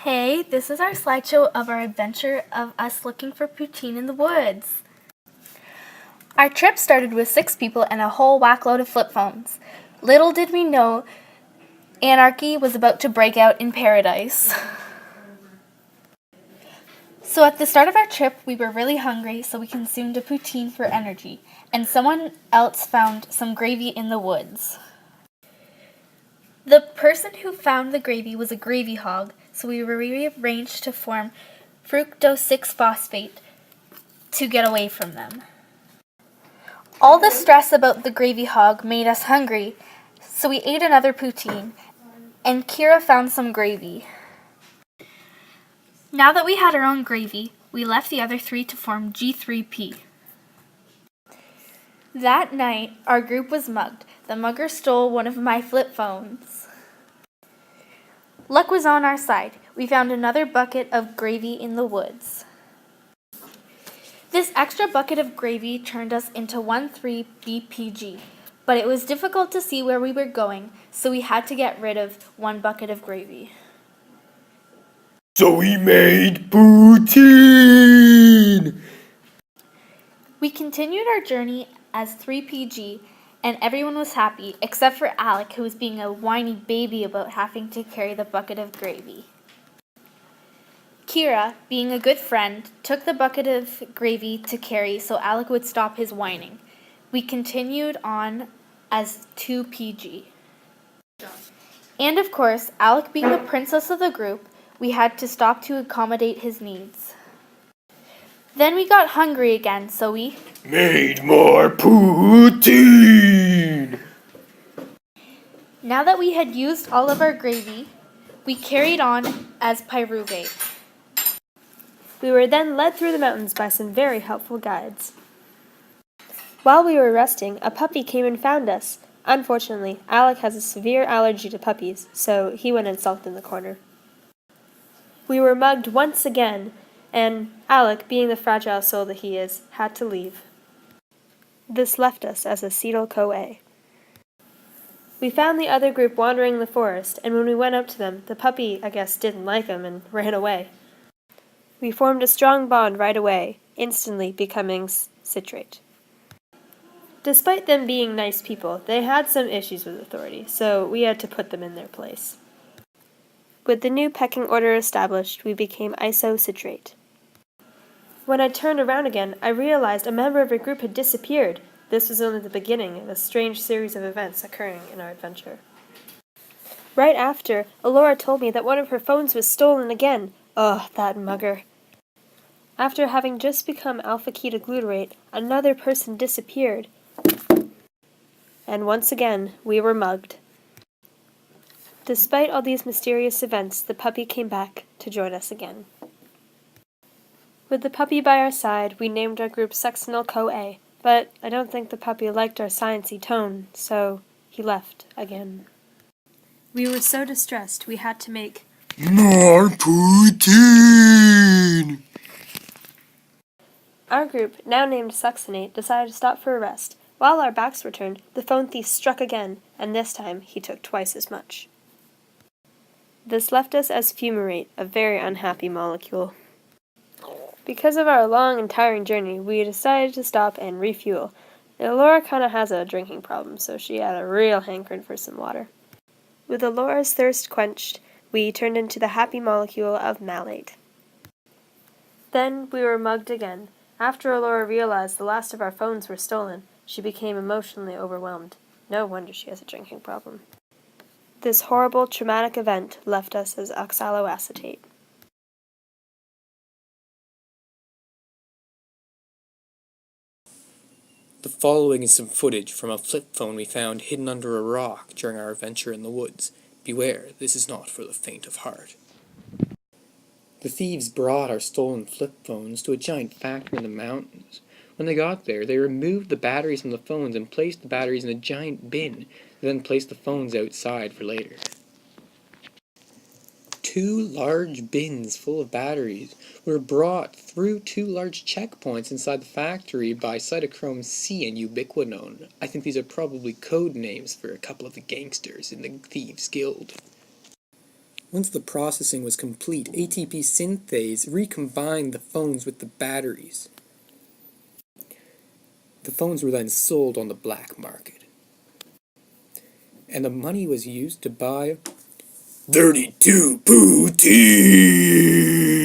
Hey, this is our slideshow of our adventure of us looking for poutine in the woods. Our trip started with 6 people and a whole whackload of flip phones. Little did we know, anarchy was about to break out in paradise. So at the start of our trip, we were really hungry, so we consumed a poutine for energy, and someone else found some gravy in the woods. The person who found the gravy was a gravy hog, so we rearranged to form fructose 6-phosphate to get away from them. All the stress about the gravy hog made us hungry, so we ate another poutine, and Kira found some gravy. Now that we had our own gravy, we left the other 3 to form G3P. That night, our group was mugged. The mugger stole one of my flip phones. Luck was on our side. We found another bucket of gravy in the woods. This extra bucket of gravy turned us into 13BPG, but it was difficult to see where we were going, so we had to get rid of 1 bucket of gravy. So we made poutine! We continued our journey as 3PG, and everyone was happy, except for Alec, who was being a whiny baby about having to carry the bucket of gravy. Kira, being a good friend, took the bucket of gravy to carry so Alec would stop his whining. We continued on as 2PG. And of course, Alec being the princess of the group, we had to stop to accommodate his needs. Then we got hungry again, so we Made more poutine! Now that we had used all of our gravy, we carried on as pyruvate. We were then led through the mountains by some very helpful guides. While we were resting, a puppy came and found us. Unfortunately, Alec has a severe allergy to puppies, so he went and sulked in the corner. We were mugged once again, and Alec, being the fragile soul that he is, had to leave. This left us as acetyl-CoA. We found the other group wandering the forest, and when we went up to them, the puppy, I guess, didn't like him and ran away. We formed a strong bond right away, instantly becoming citrate. Despite them being nice people, they had some issues with authority, so we had to put them in their place. With the new pecking order established, we became isocitrate. When I turned around again, I realized a member of our group had disappeared. This was only the beginning of a strange series of events occurring in our adventure. Right after, Elora told me that one of her phones was stolen again. Ugh, that mugger. After having just become alpha-ketoglutarate, another person disappeared. And once again, we were mugged. Despite all these mysterious events, the puppy came back to join us again. With the puppy by our side, we named our group Succinyl-CoA, but I don't think the puppy liked our sciencey tone, so he left again. We were so distressed we had to make More poutine! Our group, now named Succinate, decided to stop for a rest. While our backs were turned, the phone thief struck again, and this time he took twice as much. This left us as fumarate, a very unhappy molecule. Because of our long and tiring journey, we decided to stop and refuel. Elora kinda has a drinking problem, so she had a real hankering for some water. With Elora's thirst quenched, we turned into the happy molecule of malate. Then we were mugged again. After Elora realized the last of our phones were stolen, she became emotionally overwhelmed. No wonder she has a drinking problem. This horrible, traumatic event left us as oxaloacetate. The following is some footage from a flip phone we found hidden under a rock during our adventure in the woods. Beware, this is not for the faint of heart. The thieves brought our stolen flip phones to a giant factory in the mountains. When they got there, they removed the batteries from the phones and placed the batteries in a giant bin, then placed the phones outside for later. 2 large bins full of batteries were brought through 2 large checkpoints inside the factory by Cytochrome C and Ubiquinone. I think these are probably code names for a couple of the gangsters in the Thieves' Guild. Once the processing was complete, ATP synthase recombined the phones with the batteries. The phones were then sold on the black market. And the money was used to buy 32 poutine!